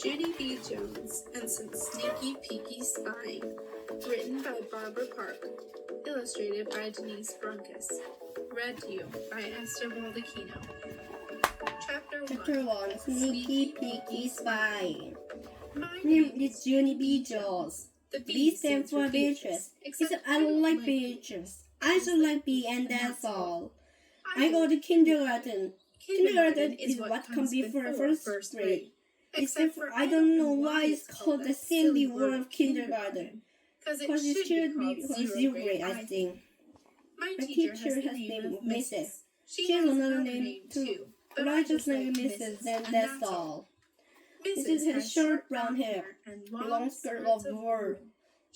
Junie B. Jones and Some Sneaky Peeky Spying. Written by Barbara Park. Illustrated by Denise Brunkus. Read to you by Esther Baldacchino. Chapter 1 Sneaky Peeky Spying. My name is Junie B. Jones. The B stands for Beatrice, except I don't like Beatrice. I just like B and that's all. I go to kindergarten. Kindergarten is what comes before first grade. Except for I don't know why it's called the silly word of kindergarten. Because it should be for 0th grade, I think. My teacher has name Mrs. She has another name too, but I just like Mrs. and that's all. Mrs. has short brown hair, a long skirt of wool,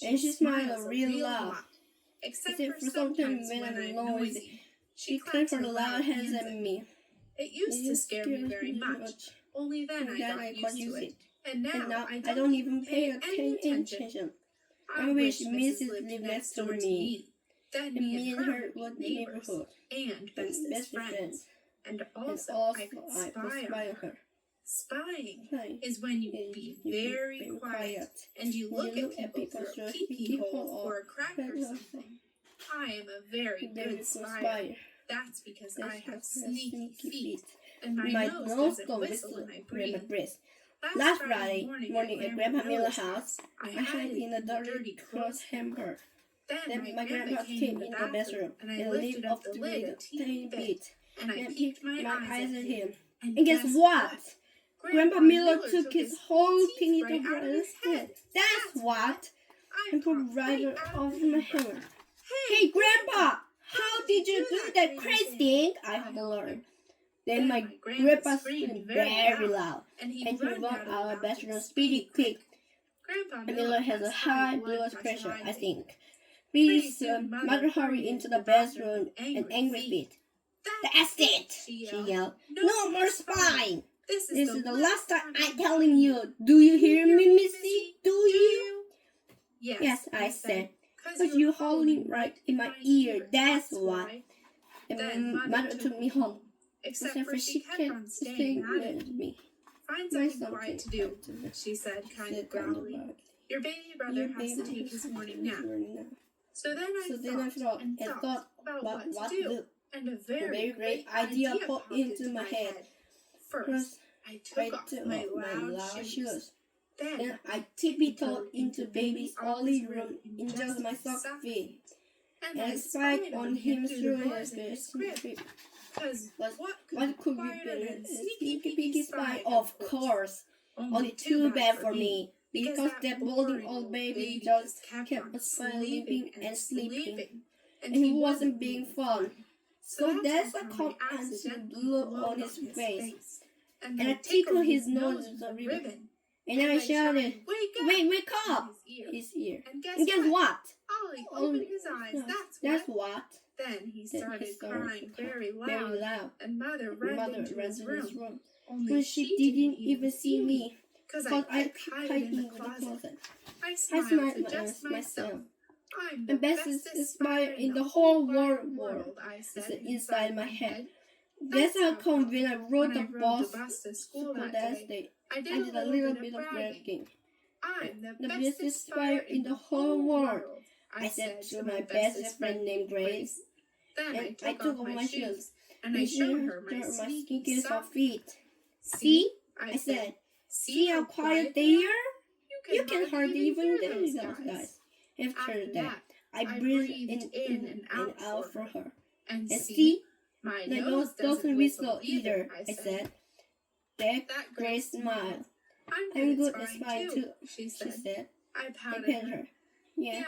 and she smiles real loud. Except for sometimes when I'm noisy, she claps her loud hands at me. It used to scare me very much. Only then I got used to it. And now I don't even pay any attention. I wish Mrs. lived next to me. Then me and her were neighborhood and best friends. And also I could spy on her. Spying is when you be very quiet and you look at people through a peeky hole or a crack or something. I am a very good spy. That's because I have sneaky feet, and my nose doesn't whistle when I breathe. Last Friday morning at Grandpa Miller's house, I hid in a dirty clothes hamper. Then my grandpa came in the bathroom, and I lifted up the lid a teeny bit, and I peeked my eyes at him. And guess what? Grandpa Miller took his whole teeny brother's head. That's what! And put right off my hammer. Hey, Grandpa! How did you do that crazy thing? I hollered. Then my grandpa screamed very loud, and he ran out of the bathroom speedy quick. Grandpa Miller has a high blood pressure, I think. Pretty soon, Mother hurried into the bathroom and angry bit. That's it! She yelled. No more spying! This is the last time I'm telling you. Do you hear me, Missy? Do you? Yes, I said. Because you're holding right in my ear, that's why. And then Mother took me home. Except for she kept on staying with me. Find something quiet to do, she said, kind of growly. Your baby brother has to take his morning nap. So then I thought and thought about what to do. And a very great idea popped into my head. First, I took off my loud shoes. Then I tippy-toed into baby's early room in just my sock feet. And I spied on him through his crib. What could be better than Sneaky Peeky Spy? Of course. Only too bad for me. Because that balding old baby just kept sleeping and sleeping. And he wasn't being fun. So that's a calm and look on his face. And I tickled his nose with a ribbon. And I shouted, wake up! His ear. And guess what? Ollie opened his eyes, that's what. Then he started crying very loud. And Mother ran into his room. Only she didn't even see me. Because I kept hiding in the closet. I smiled to just myself. I'm the bestest spy in the whole world, I said inside my head. That's how come when I wrote the boss to school that day. I did a little bit of bragging. I'm the bestest spy in the whole world, I said to my best friend named Grace. Then I took off my shoes and I showed her my sneaky soft feet. See? I said. See how quiet they are? You can hardly even tell those guys. After that, I breathed in and out for her. And see? My nose doesn't whistle either, I said. That Grace smiled. I'm good at spying too, she said. I patted her. Yeah,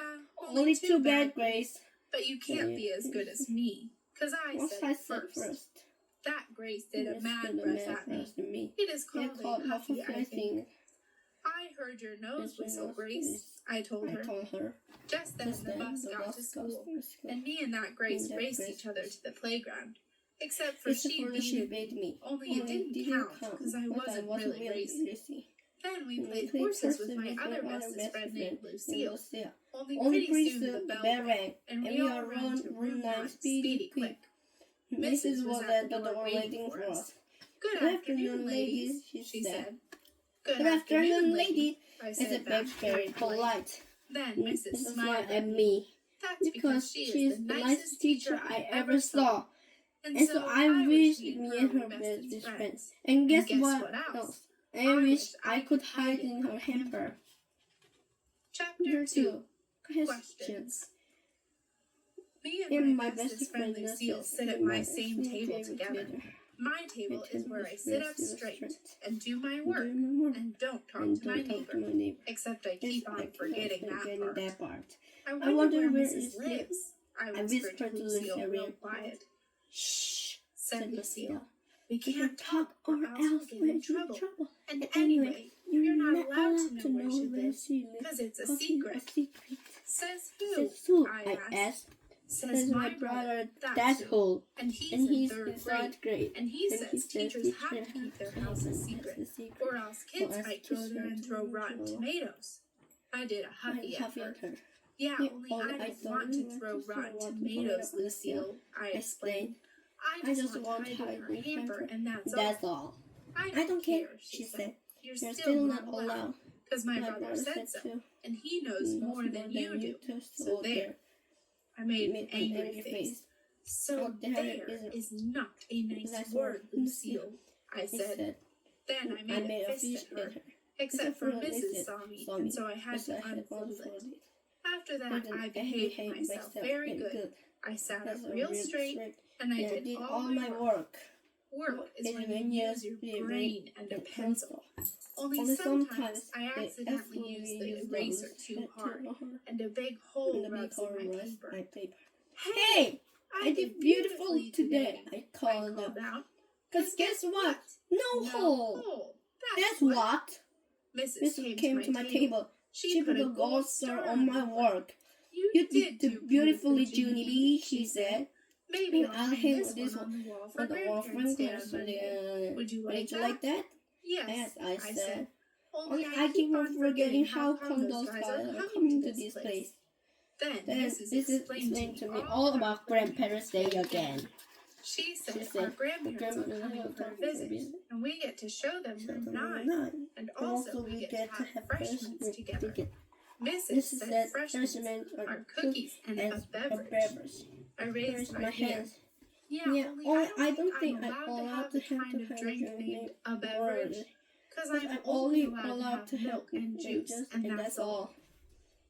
only too bad, Grace. But you can't be as good as me. Because I said first. That Grace did a mad breath at me. It is called a huffy, I think. I heard your nose whistle, Grace, I told her. Just then the bus got to school, and me and that Grace raced each other to the playground. Except for she beat me. Only it didn't count, because I wasn't really racy. Then we played horses with my other bestest friend named Lucille. Only pretty soon the bell rang, and we all ran to room 9 speedy quick. Mrs. was at the door waiting for us. Good afternoon, ladies, she said. Good afternoon, lady. I I said said back back very polite. Then Mrs. Mrs. smiled at me That's because she is the nicest teacher I ever saw. And And so I wish me me and her were best friends. friends. And guess guess what what else? else? I wish I could hide in her hamper. Chapter 2. Questions. Me And and my my bestest friend Lucille sit at my same table together. My table is where I sit up straight and do my work and don't talk to my neighbor. Except I keep on forgetting that part. I wonder where Mrs. lives. I whispered to Lucille real quiet. Shh, Said Lucille. We can't talk or else we'll get in trouble. And anyway, you're not allowed to know where she lives. because it's a secret. Says who? Says who? I I asked. Says my brother. That's who. And he's in third grade. And he says teachers have to keep their house a secret. Or else kids might go there and throw rotten tomatoes. I did a huffy effort. Yeah, only I don't want to throw rotten tomatoes, Lucille, I explained. I just want to hide in her hamper, and that's all. I don't care, she said. You're still not allowed, because my brother said so, and he knows more than you do. So there. I made an angry face. So there is not a nice word, Lucille, I said. Then I made a fist at her, except for Mrs. saw me, and so I had to unfold it. After that, I behaved myself very good. I sat up real straight, and I did all my work. Work is when you use your brain and a pencil. Only sometimes I accidentally use the eraser too hard, and a big hole rubs in my paper. Hey, I did beautifully today, I called out. Because guess what? No hole. That's what. Mrs. came to my table. She put a gold star on my work. You did do beautifully, Junie B, she said. Maybe I'll hang this one on the wall for grandparents. Would you like that? Yes, I said. Only I keep on forgetting how come those guys are coming to this place. Then Mrs. explained to me all about Grandparents' Day again. She said our grandparents are coming for a visit, and we get to show them room 9, and also we get to have refreshments together. Mrs. said refreshments are cookies and a beverage. I raised my hand. Yeah, only I don't think I'm allowed to have kind of drink named a beverage, because I'm only allowed to have milk and juice, and that's all.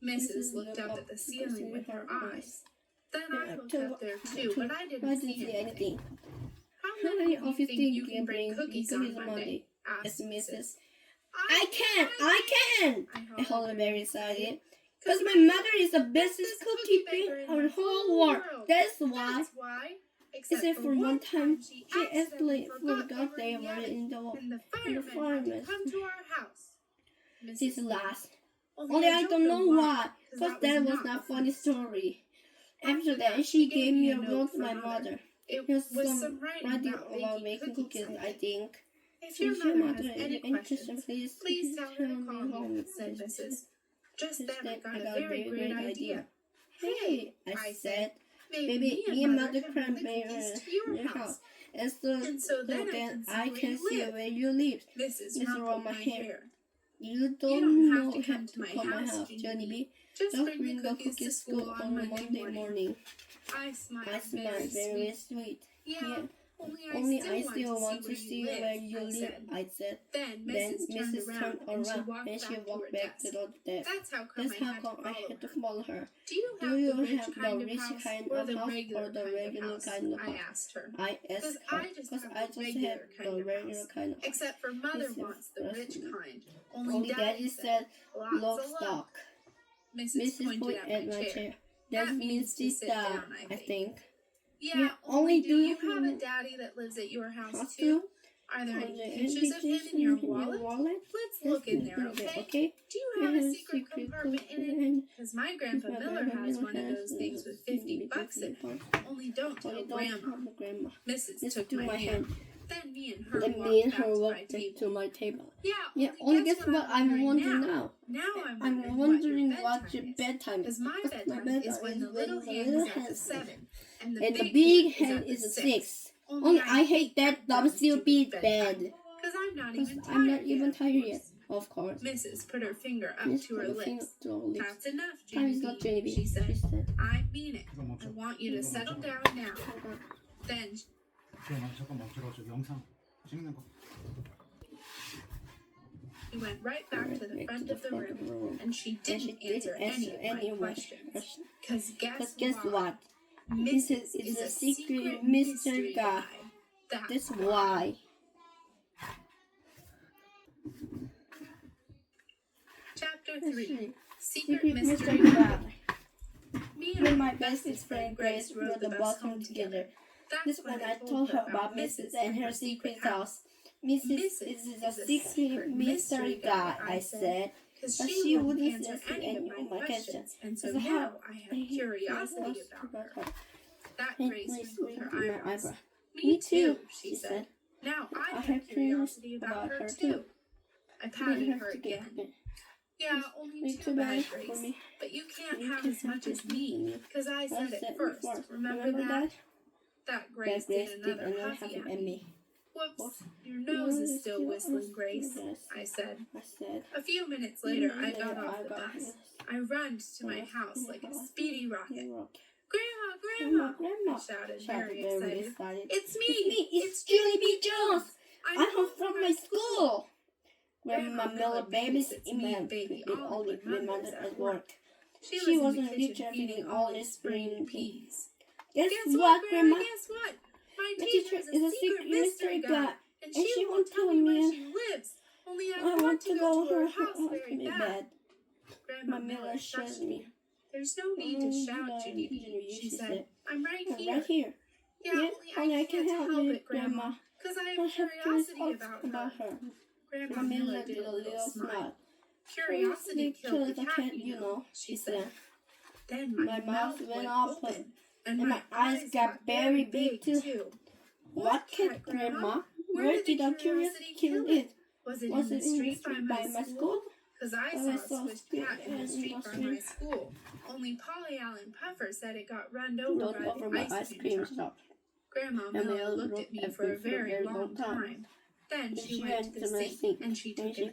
Mrs. looked up at the ceiling with her eyes. Then I looked up there too, but I didn't see anything. How many of you think you can bring cookies on Monday? Asked Mrs. I can! I hold very excited. Because my mother is the best cookie baker in the whole world. That's why. Except for one time, she accidentally forgot they were in the firemen come to our house. This last. Only I don't know why, because that was not a funny story. After that, she gave me a note to my mother. It was some writing about making cookies, I think. If your mother has any questions, please tell her to call me, said Mrs. Just then I got a very great idea. Hey, I said, maybe me and Mother can bring her to your house. And so then I can see where you live. Mrs. rumpled my hair. You don't know how to come to my house, Junie B. Just bring the cookies to school on Monday morning. I smiled very sweet. Yeah, only I still want to see where you live, I said. Then Mrs. turned around and she walked back to the desk. That's how come I had to follow her. Do you have the rich kind of house or the regular kind of house? I asked her. Because I just have the regular kind of house. Except for Mother wants the rich kind. Only Daddy said lock stock. Mrs. pointed at my chair. That means sit down, I think. Yeah, only do you have a daddy that lives at your house too? Are there any pictures of him in your wallet? Let's look in there, okay? Do you have a secret compartment in it? Because my Grandpa Miller has one of those things with $50 in it. Only don't tell Grandma. Mrs. took my hand. Then me and her walked back to my table. Yeah, only guess what I'm wondering now? I'm wondering what your bedtime is. Because my bedtime is when the little hand is at the 7. And the big hand is a 6. Only I hate that WCB bed. Because I'm not even tired yet. Of course. Mrs. put her finger up to her lips. That's enough, Junie B, she said. I mean it. I want you to settle down now. Then she went right back to the front of the room, and she didn't answer any of my questions. Because guess what? Mrs. is a secret mystery guy. That's why. Chapter 3. Secret Mystery Guy. Me and my bestest friend Grace rode the bus home together. That's when I told her about Mrs. and her secret house. Mrs. is a secret mystery guy, I said, but she wouldn't answer any of my questions, and so now I have curiosity about her. That Grace wrinkled her eyebrows. Me too, she said. Now I have curiosity about her too. I patted her again. Yeah, only too bad, Grace. But you can't have as much as me, because I said it first. Remember that? That Grace did another huffy at me. Whoops, your nose is still whistling, Grace, I said. A few minutes later, I got off the bus. I ran to my house like a speedy rocket. Grandma! I shouted, very excited. It's me! It's Junie B. Jones! I'm home from my school! Grandma Miller babysat me only reminded at work. She was in the kitchen feeding all these green peas. Guess what, Grandma? Guess what? My teacher is a secret mystery guy, and she won't tell me where she lives. Only I want to go to her house very bad. Grandma Miller shushed me. There's no need to shout, Junie B, she said. I'm right here. Yeah, only I can't help it, Grandma, because I have curiosity about her. Grandma Miller did a little smile. Curiosity killed the cat, you know, she said. Then my mouth went open, and my eyes got very big too. What cat, Grandma? Where did our curiosity kill it? Was it in the street by my school? Because I saw a Swiss cat in the street by my school. Only Polly Allen Puffer said it got run over by the ice cream truck. Grandma Miller looked at me for a very long time. Then she went to the sink and she took an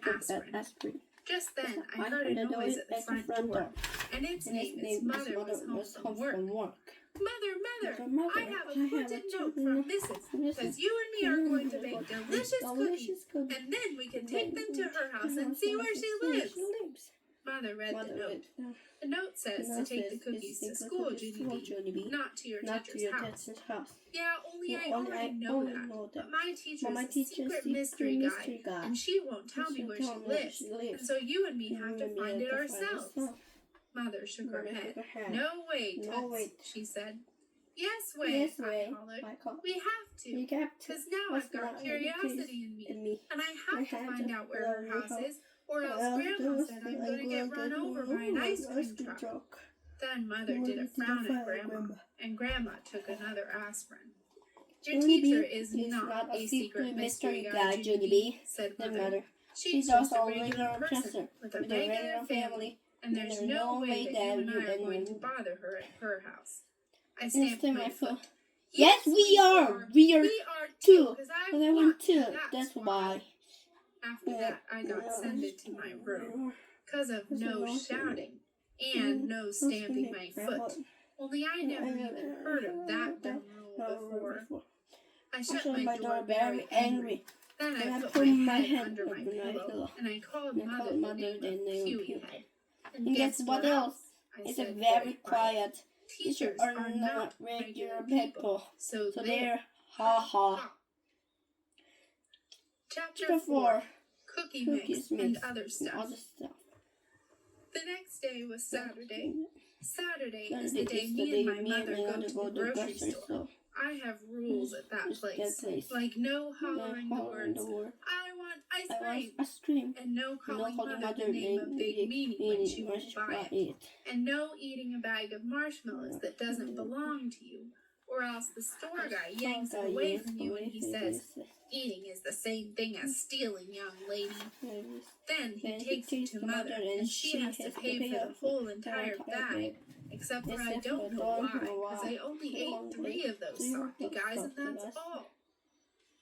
aspirin. Just then, I heard a noise at the front door, and its name is Mother was home from work. Mother, I have a printed note from Mrs. Because you and me are going to bake delicious cookies, and then we can take them to her house and see where she lives. Mother read the note. The note says to take the cookies to school, Junie B, not to your teacher's house. Yeah, only I already know that. But my teacher is a secret mystery guy, and she won't tell me where she lives. And so you and me have to find it ourselves. Mother shook her head. No way, Toots, she said. Yes way, I hollered. We have to, because now I've got curiosity in me, and I have to find out where her house is, or else Grandma said I'm going to get run over by an ice cream truck. Then Mother did a frown at Grandma, and Grandma took another aspirin. Your teacher is not a secret mystery guy, Junie B, said Mother. She's just a regular person with a regular family, and there's no way that you and I are going to bother her at her house. I stamped my foot. Yes, we are! We are too! Because I want to, that's why. After that, I got sent to my room, because of no shouting, and no stamping my foot. Only I never even heard of that dumb rule before. I shut my door very angry. Then I put my head under my pillow, and I called Mother the name of Huey Head. And guess what else? It's a very quiet. Teachers are not regular people, so they're ha-ha. Chapter 4. Cookie mix and other stuff. The next day was Saturday. Saturday is the day me and my mother go to the grocery store. I have rules at that place, like no hollering the words, I want ice cream, and no calling Mother the name of Big Meanie when she won't buy it, and no eating a bag of marshmallows that doesn't belong to you, or else the store guy yanks it away from you and he says, eating is the same thing as stealing, young lady. Then he takes you to Mother, and she has to pay for the whole entire bag. Except for I don't know why, because I only ate 3 of those softy guys, and that's all.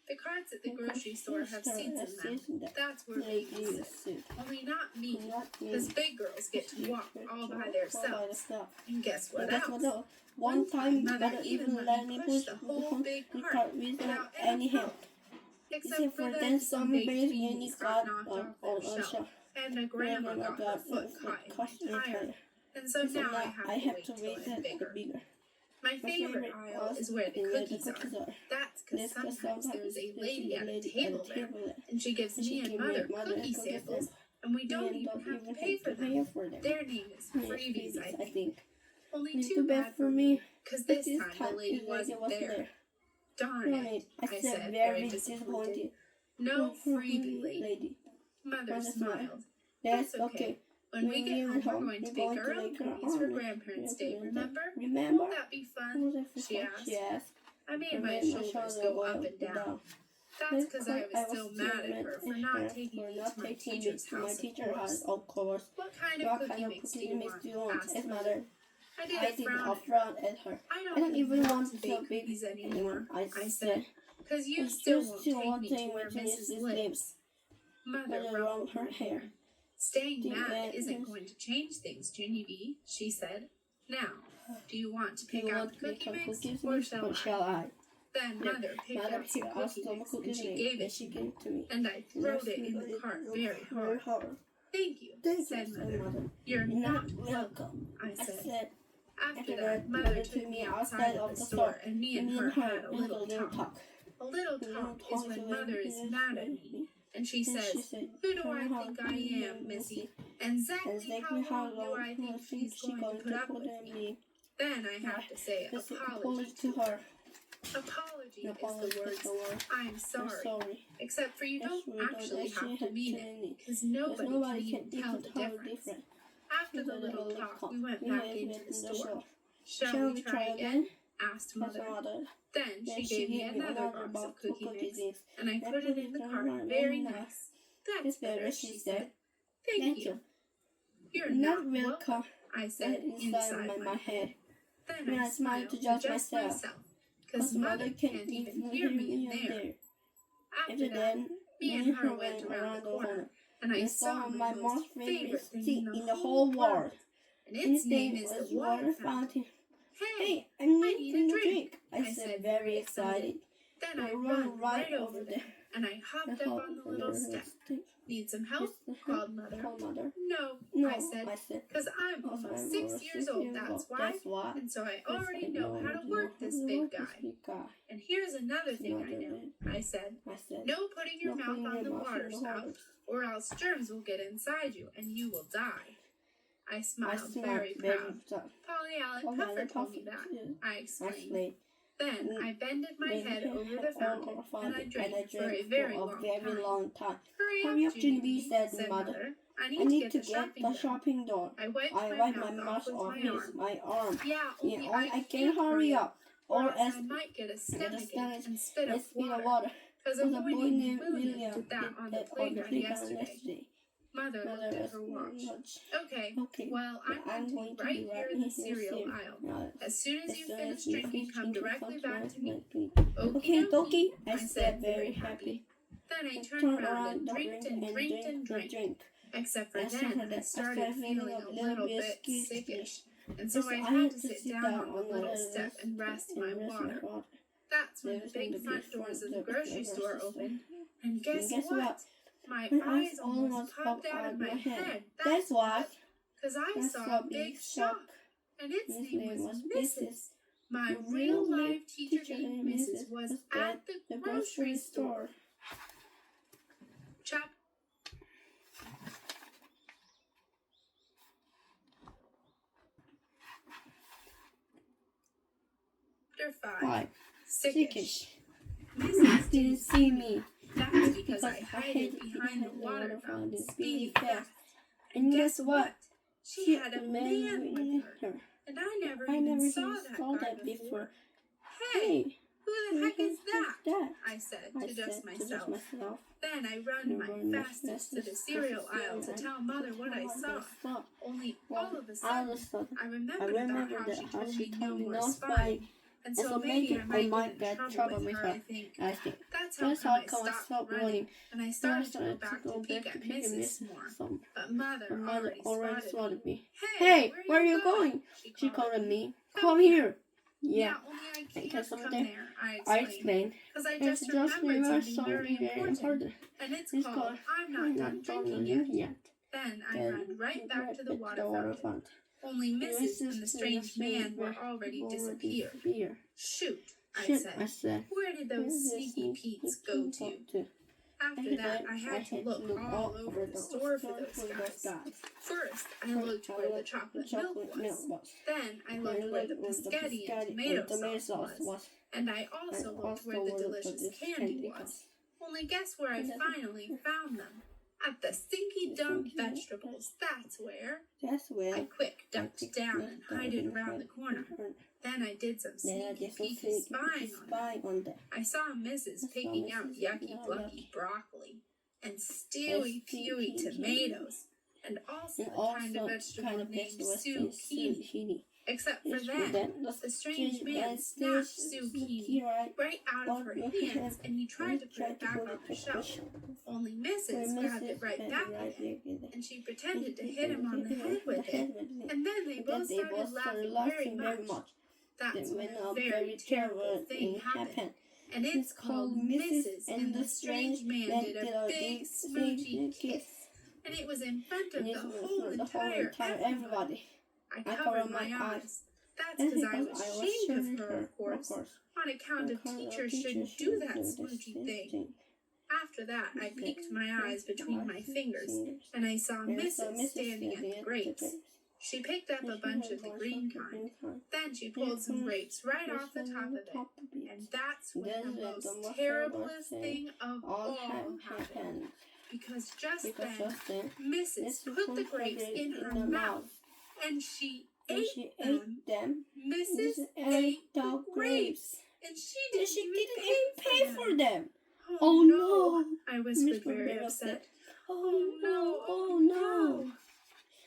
The carts at the grocery store have seats in them. That's where babies sit. Only not me, because big girls get to walk all by themselves. And guess what else? One time, Mother even let me push the whole big cart without any help. Except for then some babies got knocked off their shelf, and my grandma got her foot caught in my tire. And so now I have to wait till I'm bigger. My favorite aisle is where the cookies are. That's because sometimes there's a lady at a table there, and she gives me and Mother cookie samples, and we don't even have to pay for them. Their name is freebies, I think. Only too bad for me, because this time the lady wasn't there. Darn it, I said, very disappointed. No freebie, lady. Mother smiled. That's okay. When we get home, we're going to bake our own cookies for Grandparents' Day, remember? Won't that be fun? She asked. I made my shoulders go up and down. That's because I was still mad at her for not taking me to my teacher's house, of course. What kind of cookie mix do you want? Asked Mother. I did a frown at her. I don't even want to bake cookies anymore, I said, because you still won't take me to where Mrs. lives. Mother rubbed her hair. Staying mad isn't going to change things, Junie B, she said. Now, do you want to pick out the cookie mix, or shall I? Then Mother picked out some cookie mix, and she gave it to me, and I throwed it in the cart very hard. Thank you, said Mother. You're not welcome, I said. After that, Mother took me outside of the store, and me and her had a little talk. A little talk is when Mother is mad at me, and she says, "Who do I think I am, Missy? And exactly how long do I think she's going to put up with me?" Then I have to say apology to her. Apology is the word. I'm sorry. Except for you don't actually have to mean it, because nobody can even tell the difference. After the little talk, we went back into the store. Shall we try again? Asked Mother. Then she gave me another box of cookie mix, and I put it in the cart. Very nice. That's better, she said. Thank you. You're not welcome, I said inside my head. Then I smiled to just myself, because Mother can't even hear me in there. After that, me and her went around the corner, and I saw my most favorite thing in the whole world. And its name is the water fountain. Hey, I need a drink, I said, very excited. Then I ran right over there, and I hopped up on the little step. Need some help? Called Mother. No, I said, because I'm almost 6 years old, that's why. And so I already know how to work this big guy. And here's another thing I know, I said. No putting your mouth on the water spout, or else germs will get inside you, and you will die. I smiled very proud. Polly Allen Puffer told me that, I explained. Then I bended my head over the fountain, and I drank for a very long time. Hurry up, Junie B, said Mother. I need to get the shopping done. I wiped my mouth off my arm. Yeah, I can hurry up, or else I might get a stomach and spit up water. Because a boy named William did that on the playground yesterday. Mother looked at her watch. Okay, well, I'm going to be right here in the cereal aisle. As soon as you finish drinking, come directly back to me. Okay, I said, very happy. Then I turned around and drank. Except for then, I started feeling a little bit sickish. And so I had to sit down on the little step and rest my water. That's when the big front doors of the grocery store opened. And guess what? My eyes almost popped out of my head. That's what. Because I saw a big shark, and its name was Mrs. My real-life teacher named Mrs. was at the grocery store. Chapter 5. Sickish. Mrs. didn't see me. That's because I hid behind the water fountain, speeding fast. And guess what? She had a man with her. And I never even saw that before. Hey, who the heck is that? I said to just myself. Then I ran my fastest to the cereal aisle to tell Mother what I saw. Only all of a sudden, I remembered how she told me no more spying. And so maybe I might get trouble with her, I think. That's how come I stopped running, and I started to go back to peek at Mrs. more. But Mother already spotted me. Hey, where are you going? She called at me. Come here. Yeah, only I can't come there, I explained. Because I just remembered something very important. And it's called I'm Not Done Drinking Yet. Then I ran right back to the water fountain. Only Mrs. and the strange man were already disappeared. Shoot, I said. Where did those sneaky Petes go to? After that, I had to look all over the store for those guys. First, I looked where the chocolate milk was. Then, I looked where the biscotti and tomato sauce was. And I also looked where the delicious candy was. Only guess where I finally found them? At the stinky dumb vegetables, that's where. I quick ducked down and hid around the corner. Then I did some sneaky peeky spying on them. I saw Mrs. picking out yucky blucky broccoli and stewy pewy tomatoes and also a kind of vegetable named zucchini. Except for that, the strange man snatched zucchini right out of her hands and he tried to put it back on the shelf. Only Mrs. grabbed it right back again, and she pretended to hit him on the head with it, and then they both started laughing very much. That's when a very terrible thing happened, and it's called Mrs. and the strange man did a big smoochy kiss, and it was in front of the whole entire everybody. I covered my eyes. That's because I was ashamed of her, of course, on account of teachers shouldn't do that smoochy thing. After that, I peeked my eyes between my fingers, and I saw Mrs. standing at the grapes. She picked up a bunch of the green kind. Then she pulled some grapes right off the top of it. And that's when the most terriblest thing of all happened. Because just then, Mrs. put the grapes in her mouth, and she ate them. Mrs. ate the grapes, and she didn't even pay for them. Oh no! I whispered, very upset. Oh no!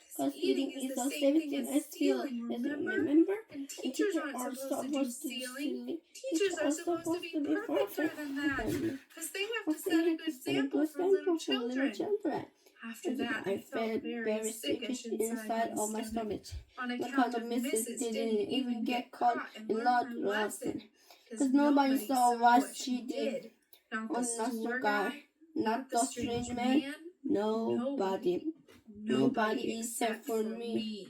Because eating is the same thing as stealing, remember? And teachers aren't supposed to do stealing. Teachers are supposed to be perfecter than that. Because they have to set a good example for little children. After that, I felt very sickish inside of my stomach. On account of Mrs. didn't even get caught in the lesson. Because nobody saw what she did. Not the store guy, not the strange man, nobody except for me.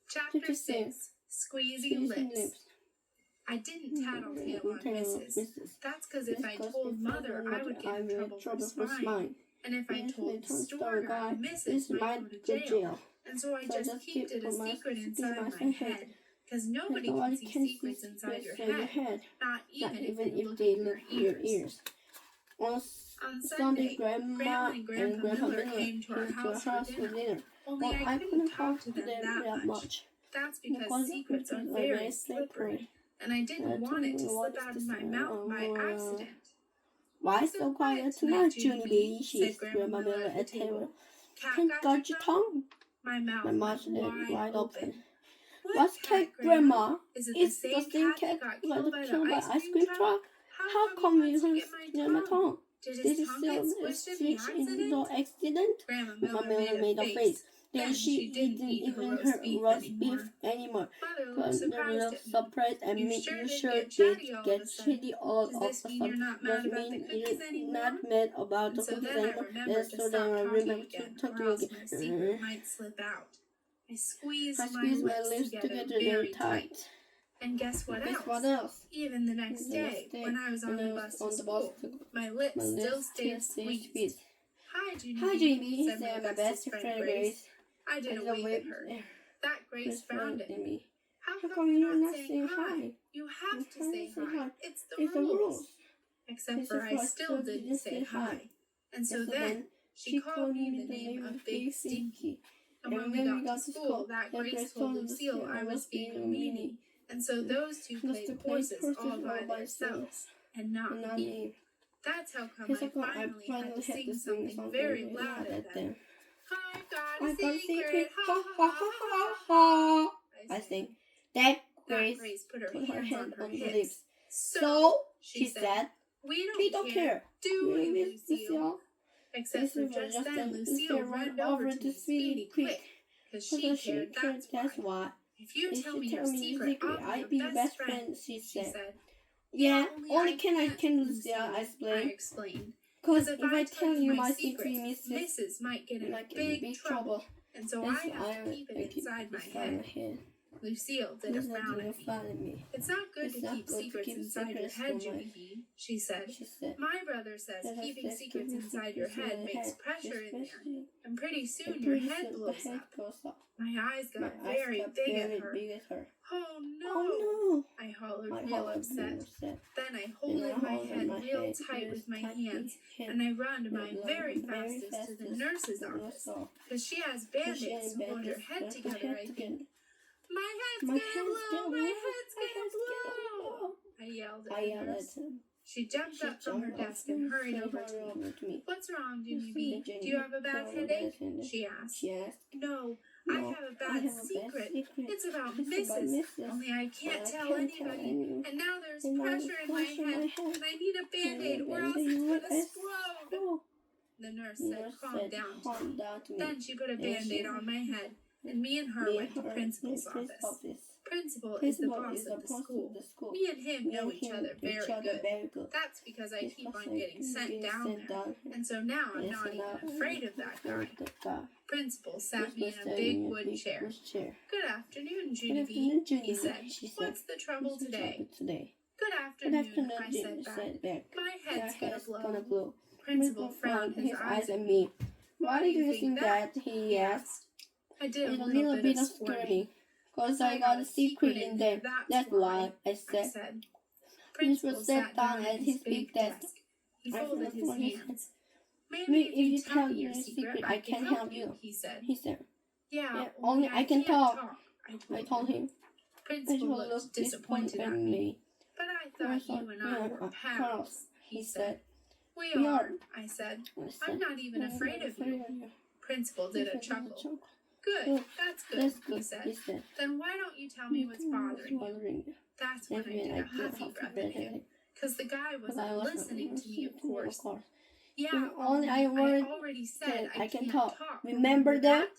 Chapter 6. Squeezy Lips. I didn't tattletale on Mrs. That's because if I told Mother, I would get in trouble for spying. And if I told the store guy, Mrs. might go to jail. And so I just kept it a secret inside my head. Because nobody can see secrets inside your head, not even if they look in your ears. On Sunday, Grandma and Grandpa Miller came to our house for dinner. Only I couldn't talk to them that much. That's because secrets are very slippery, and I didn't want it to slip out of my mouth by accident. Why so quiet tonight, Junie B? Said Grandma Miller at table. Can't guard your tongue. My mouth is wide open. What's cat, Grandma? Is it the same cat that got killed by the ice cream truck? How come you heard my tongue? Did his tongue get squished in the accident? Grandma Miller made a face. Then she didn't even her roast beef anymore. Mother looked surprised and made you sure did get chili all of a sudden. Does mean you're not mad about the cookies anymore? So then I remember to talk to you again. I squeezed my lips together very tight. And guess what else? Even the next day, when I was on the bus to school, my lips still stayed squeezed. Hi, Junie B, said my best friend Grace. I didn't wave at her. That Grace frowned at me. How come you're not saying hi? You have to say hi. It's the rules. Except for I still didn't say hi. And so then, she called me the name of Big Stinky. And when we got to school, that Grace told Lucille I was being a meanie. And so those two played horses all by themselves, and not me. That's how come I finally had to sing something very loud at them. I've got a secret, ha ha ha ha ha. I think that Grace put her hand on the lips. So, she said, we don't care, do we, Miss Lucille? Except for just then, Lucille ran over to Speedy quick, because she cared, that's why. If you tell me your secret, I'll be your best friend, she said. Yeah, only I can, Lucille, I explained. Because if I tell you my secret, Mrs. might get in big trouble, and so I have to keep it inside my head. Lucille did a frown at me. It's not good to keep secrets inside your head, Junie B, she said. My brother says keeping secrets inside your head makes pressure in there, and pretty soon your head blows up. My eyes got very big at her. Oh no! I hollered real upset. Then I holded my head real tight with my hands, and I ran my very fastest to the nurse's office, because she has band-aids to hold your head together, I think. My head's gonna blow! I yelled at her. She jumped up from her desk and hurried over to me. What's wrong, Junie B? Do you have a bad headache? She asked. No, I have a bad secret. It's about Mrs. Only I can't tell anybody. And now there's pressure in my head, and I need a band-aid or else it's gonna explode. The nurse said, calm down. Then she put a band-aid on my head, and me and her went to principal's office. Principal is the boss of the school. Me and him know each other very good. That's because I keep on getting sent down there. And so now I'm not even afraid of that guy. Principal sat me in a big wood chair. Good afternoon, Junie B, he said. What's the trouble today? Good afternoon, I said back. My head's gonna blow. Principal frowned his eyes at me. Why do you think that? He asked. I did a little bit of squirming. Because I got a secret in there. That's why, I said. Principal sat down at his big desk. He folded his hands. Maybe if you tell your secret, I can help you, he said. Yeah, only I can talk, I told him. Principal looked disappointed at me. But I thought you and I were pals, he said. We are, I said. I'm not even afraid of you. Principal did a chuckle. Good, that's good, he said. Then why don't you tell me what's bothering you? That's when I did a huffy breath at him. Because the guy wasn't listening to me, of course. Yeah, only I already said I can talk. Remember that?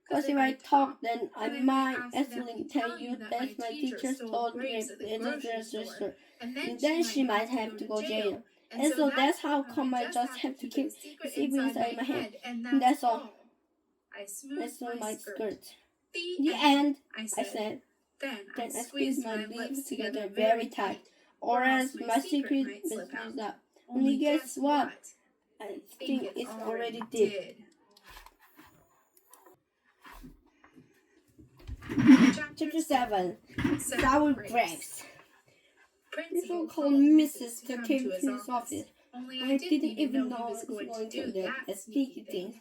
Because if I talk, then I might accidentally tell you that my teacher stole grapes in the sister. And then she might have to go jail. And so that's how come I just have to keep the secret inside my head. And that's all. I smoothed my skirt. The end, I said. Then I squeezed my lips together very tight, or else my secret might slip out. Only guess what? I think it's already did. Chapter 7. Sour Grapes. Principal called Mrs. to came to his office. I didn't even know I was going to do that sneaky thing.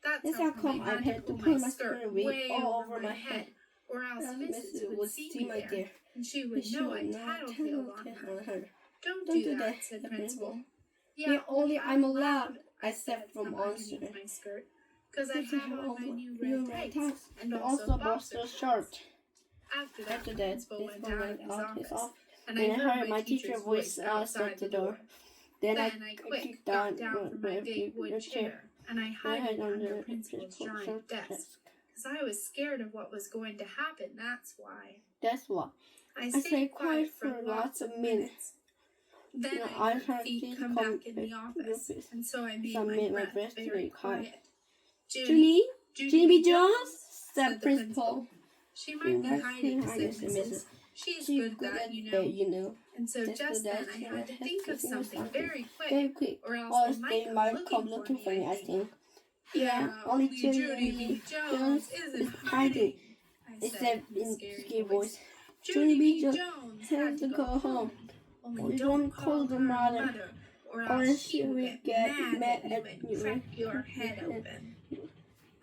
That's how come I had to put my skirt way all over my head, or else Mrs. would see my hair, and she would know I tattletailed on her. Don't do that, said Principal. Yeah, only I'm allowed, I said from answer. My skirt, because I have on my new red tights, and also boxer short. After that, Principal went out of his office, and I heard my teacher's voice outside the door. Then I quick got down from my big wood chair, and I hid under Principal's giant desk, because I was scared of what was going to happen, that's why. That's why. I stayed quiet for lots of minutes. Then I heard feet come back in the office, and so I made my breath very quiet. Junie B. Jones, said the Principal. She might be hiding, said Mrs. She's good at that, you know. And so just then I had to think of something very quick, or else they might come looking for me, I think. Yeah, only Junie B. Jones isn't hiding, I said in a scary voice. Junie B. Jones has to go home. Only don't call the mother, or else she will get mad at you and crack your head open.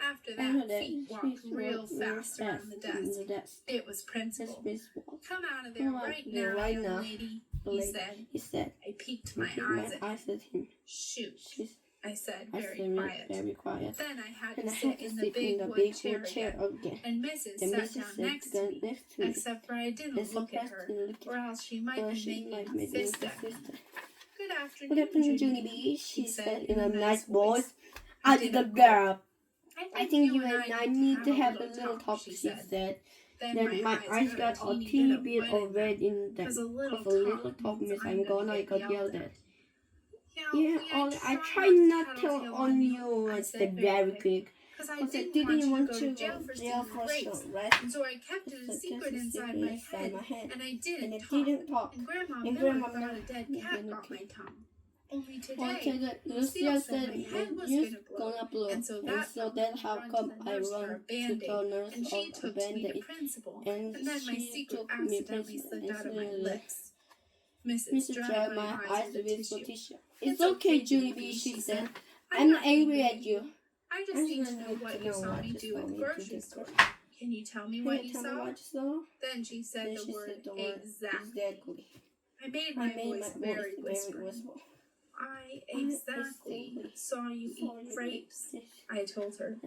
After that, feet walked real fast around the desk. It was Principal. Come out of there right now, young lady, he said. I peeked my eyes at him. Shoot. I said very quiet. Then I had to sit in the big wood chair again. And Mrs. sat down next to me, except for I didn't look at her, or else she might be making a fist at me. Good afternoon, Junie B, she said in a nice voice. I did a girl. I think you and I need to have a little talk, she said. Then my eyes got a teeny bit of red in them. Cause a little talk means I'm gonna get yelled at. Yeah, I tried not to on you, I said very quick. Cause I didn't want to go to jail for some rest. And so I kept it a secret inside my head. And I didn't talk. And Grandma thought a dead cat got my tongue. Only today, Lucille said my head was gonna blow. And so that's how come I run to the nurse and she took me to principal. And then my secret accidentally slipped out of my lips. Mrs. dried my eyes with tissue. It's okay, Junie B, she said. I'm not angry at you. I just need to know what you saw me do at the grocery store. Can you tell me what you saw? Then she said the word exactly. I made my voice very whispery. I exactly saw you eat grapes, I told her.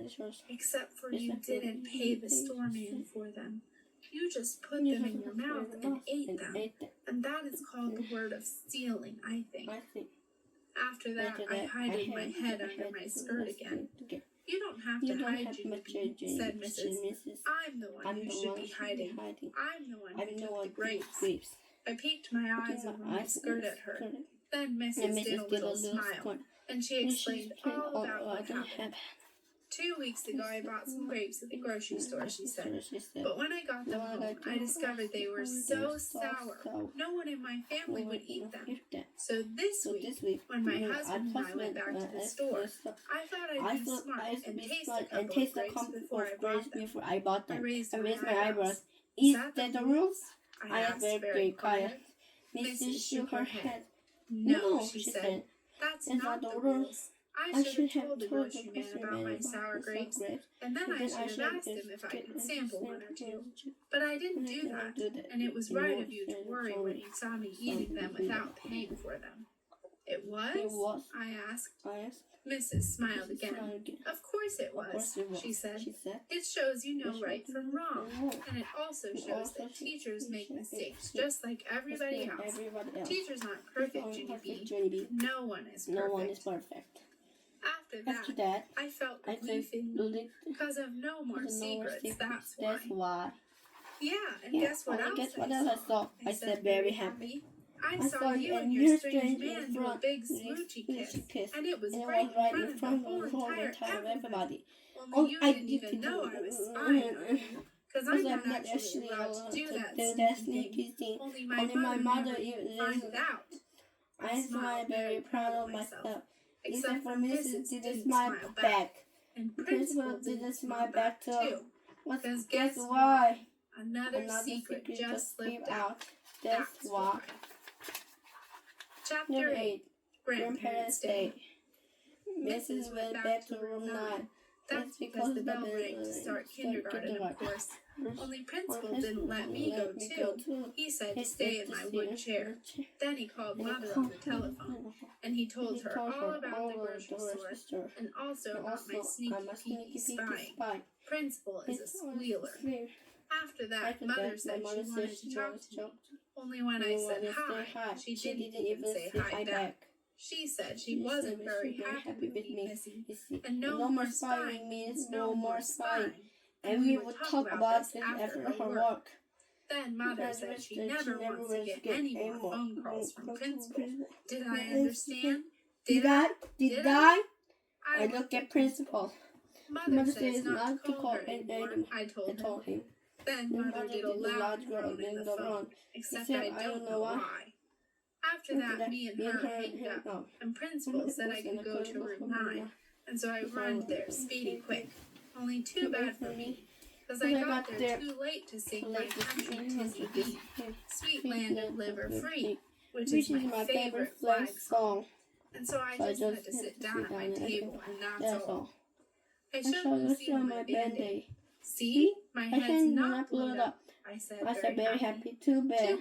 Except for you didn't pay the store man for them. You just put them in your mouth and ate them. And that is called the word of stealing, I think. After that, I hid my head under my skirt again. You don't have to hide, Junie B, said Mrs. I'm the one who should be hiding. I'm the one who took the grapes. I peeked my eyes over my skirt at her. Then Mrs. did a little smile, and she explained all about what happened. 2 weeks ago, I bought some grapes at the grocery store, she said. But when I got them home, I discovered they were so sour, no one in my family would eat them. So this week, when my husband and I went back to the store, I thought I'd be smart and taste a couple of grapes before I bought them. I raised my eyebrows. Is that the rules? I asked very quiet. Mrs. shook her head. No, she said. That's not the rules. I should have told the grocery man about my sour grapes, and then I should have asked him if I could sample one or two. But I didn't do that, and it was right of you to worry when you saw me eating them without paying for them. It was? I asked. Mrs. smiled again. Of course it was, she said. It shows you know right from wrong, and it also shows that teachers make mistakes just like everybody else. Teachers aren't perfect, Junie B. No one is perfect. After that, I felt relief because of no more secrets, that's why. Yeah, and guess what else I saw? I said very happy. I saw you and your strange man do a big smoochy kiss, and it was right in front of the whole entire everybody. Only you didn't even know I was spying on you, because I'm not actually allowed to do that sneaky thing. Only my mother even finds out. I smiled very proud of myself. Except for Mrs. didn't smile back. And Principal didn't smile back too. Because guess why? Another secret just slipped out. That's why. Chapter 8. Grandparents' Day. Mrs. went back to room 9. That's because the bell rang to start kindergarten, of course. Only Principal didn't let me go too. He said to stay in my wood chair. Then he called Mother on the telephone, and he told her all about the grocery store, and also about my sneaky peeky spying. Principal is a squealer. After that, Mother said she wanted to talk to me. Only when I said hi, she didn't even say hi back. She said she wasn't very happy with me missing, and no more spying means no more spying. And we would talk about this after her work. Then Mother said she never wants to get any more phone calls from Principal. Did I understand? Did I? I looked at Principal. Mother says not to call her anymore, I told him. Then Mother did a loud groan in the phone, except I don't know why. After that, me and her hanged up, and Principal said I could go to room 9, and so I ran there, speedy quick. Only too bad for me, because I got there too late to sing my country Junie B, Sweet Land of Liver Free, which is my favorite flag song. And so I just had to sit down at my table, and that's all. I showed Lucille my Band-Aid. See? My head's not blown up, I said very happy. Too bad,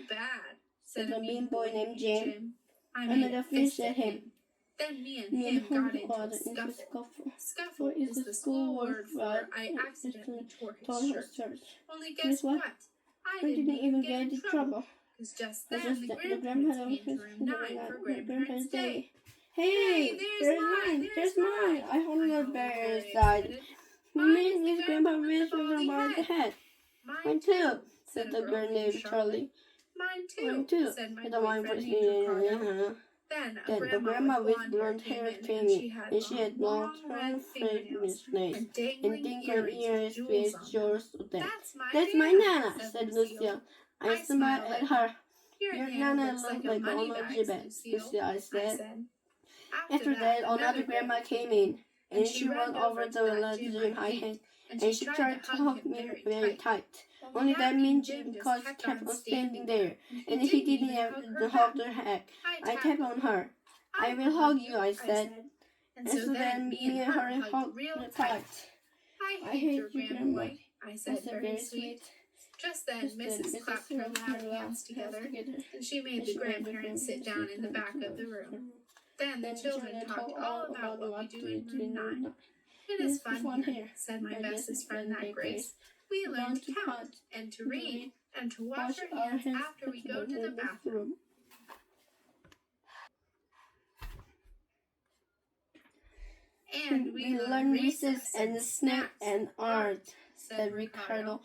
said a mean boy named Jim. I made a fist at him. Then me and him got into a scuffle. Scuffle is the school word for I accidentally tore his shirt. Only guess what? I didn't even get in trouble. Because just then, the grandparents came to room 9 for Grandparents' Day. Hey, there's mine! There's mine! I hold the bear inside. Mine is Grandpa whispers about the head. Mine too, said the girl named Charlie. Mine too, said my boyfriend named Ricardo. Then a grandma with blonde hair came in, and she had long red fingernails and dangling earrings with jewels on them. That's my Nana, said Lucille. I smiled at her. Your Nana looks like a money bag, Lucille, I said. After that, another grandma came in, and she ran over the ledge I had, and she tried to hug me very tight. Only that mean Jim kept on standing there, and he didn't have to hug her head. I tapped on her. I will hug you, I said. And so then me and her hugged real tight. I hate your grandma, I said very sweet. Just then, Mrs. clapped her loud hands together, and she made the grandparents sit down in the back of the room. Then the children talked all about what we do in room 9. It is fun here, said my bestest friend, that Grace. We learn to count, and to read, and to wash our hands after we go to the bathroom. And we learn recess and snack and art, said Ricardo.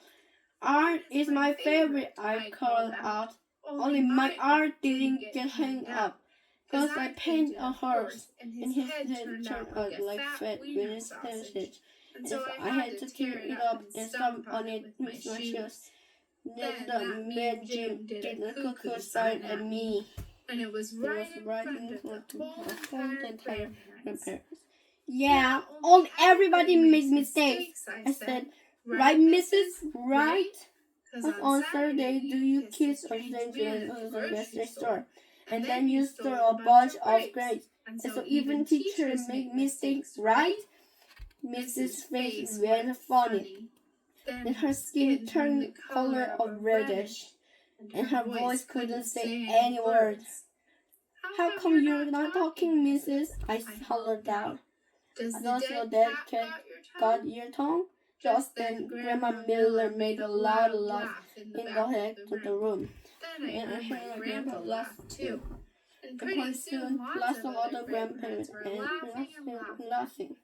Art is my favorite, I called out. Only my art didn't get hung up, 'cause I painted a horse, and his head turned out like fat Venus sausage. And so I had to tear it up and stomp on it with my shoes. Then the man Jim did a cuckoo sign at me. And it was right in front of the whole entire grandparents. Yeah, everybody makes mistakes, I said. Right, Mrs. Right? On Saturday, do you kiss or strangers at the grocery store? And then you store a bunch of grapes. And so even teachers make mistakes, right? Mrs. face went funny. Then her skin turned the color of reddish, and her voice couldn't say any words. How come you're not talking, Mrs.? I hollered out. Does your dead cat got your tongue? Just then, Grandma Miller made a loud laugh in the head of the room, and I heard my grandpa laugh too. And pretty soon, lots of other grandparents were laughing.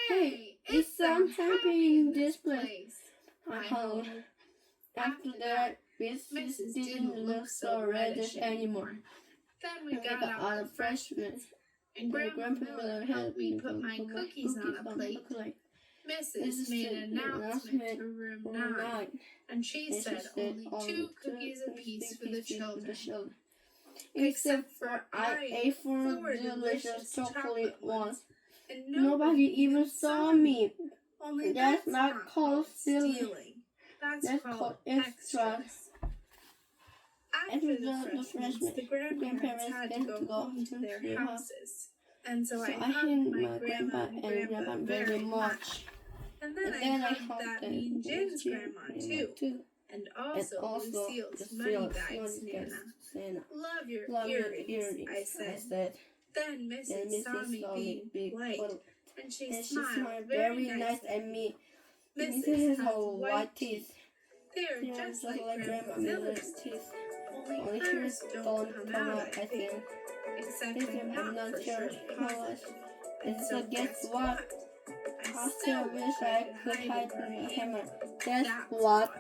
Hey, it sounds happy in this place, I hollered. After that, Mrs. didn't look so reddish anymore. Then we got out the freshmen, and Grandpa Miller helped me put my cookies on a plate. Mrs. made an announcement to room 9, and she said only 2 cookies apiece for the children. Except for I ate 4 delicious chocolate ones, and nobody even saw me. Only that's not called stealing. That's called extras. After the freshmen, the grandparents had to go home to their houses. And so I hugged my grandpa and grandma very much. And then I hugged that mean Jim's grandma too. And also Lucille's money bags, Nana. Love your earrings, I said. Then Mrs. saw me being polite, and she smiled very nice at me. Mrs. has white teeth. They're just like Grandma Miller's teeth. Only hers don't come out, I think. Except I'm not sure how much. And so guess what? I still wish I could hide in a hammer. Guess what?